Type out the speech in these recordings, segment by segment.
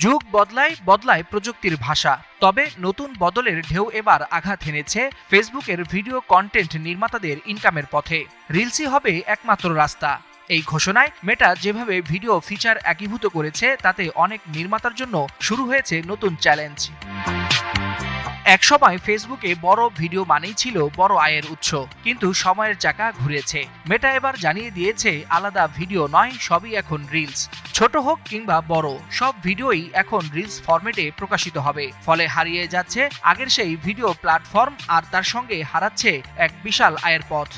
যুগ বদলায় বদলায় প্রযুক্তির ভাষা। তবে নতুন বদলের ঢেউ এবার আঘাত হেনেছে ফেসবুকের ভিডিও কন্টেন্ট নির্মাতাদের ইনকামের পথে। রিলসই হবে একমাত্র রাস্তা। এই ঘোষণায় মেটা যেভাবে ভিডিও ফিচার একীভূত করেছে তাতে অনেক নির্মাতার জন্য শুরু হয়েছে নতুন চ্যালেঞ্জ। একসময় ফেসবুকে বড় ভিডিও মানেই ছিল বড় আয়ের উৎস, কিন্তু সময়ের চাকা ঘুরেছে। মেটা এবার জানিয়ে দিয়েছে আলাদা ভিডিও নয়, সবই এখন রিলস। ছোট হোক কিংবা বড়, সব ভিডিওই এখন রিলস ফরম্যাটে প্রকাশিত হবে। ফলে হারিয়ে যাচ্ছে আগের সেই ভিডিও প্ল্যাটফর্ম, আর তার সঙ্গে হারাচ্ছে এক বিশাল আয়ের পথ।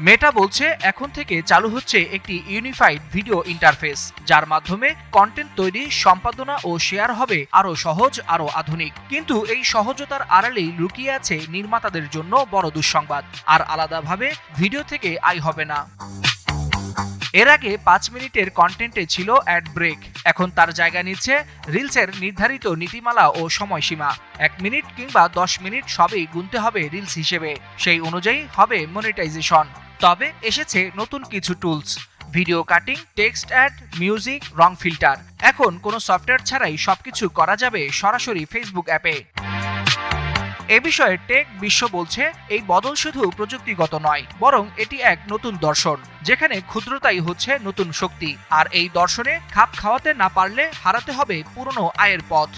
মেটা বলছে এখন থেকে চালু হচ্ছে একটি ইউনিফাইড ভিডিও ইন্টারফেস, যার মাধ্যমে কন্টেন্ট তৈরি, সম্পাদনা ও শেয়ার হবে আরও সহজ, আরও আধুনিক। কিন্তু এই সহজতার আড়ালেই লুকিয়ে আছে নির্মাতাদের জন্য বড় দুঃসংবাদ। আর আলাদাভাবে ভিডিও থেকে আয় হবে না। এর আগে 5 মিনিটের কন্টেন্টে ছিল অ্যাড ব্রেক, এখন তার জায়গা নিচ্ছে রিলসের নির্ধারিত নীতিমালা ও সময়সীমা। 1 মিনিট কিংবা 10 মিনিট সবই গুনতে হবে রিলস হিসেবে, সেই অনুযায়ী হবে মনিটাইজেশন। তবে এসেছে নতুন কিছু tools, video cutting, text add, music, রং ফিল্টার। এখন কোনো সফটওয়্যার ছাড়াই সবকিছু করা যাবে সরাসরি ফেসবুক অ্যাপে। এ বিষয়ে টেক বিশ্ব বলছে এই বদল শুধু প্রযুক্তিগত নয়, বরং এটি এক নতুন দর্শন, যেখানে ক্ষুদ্রতাই হচ্ছে নতুন শক্তি। আর এই দর্শনে খাপ খাওয়াতে না পারলে হারাতে হবে পুরনো আয়ের পথ।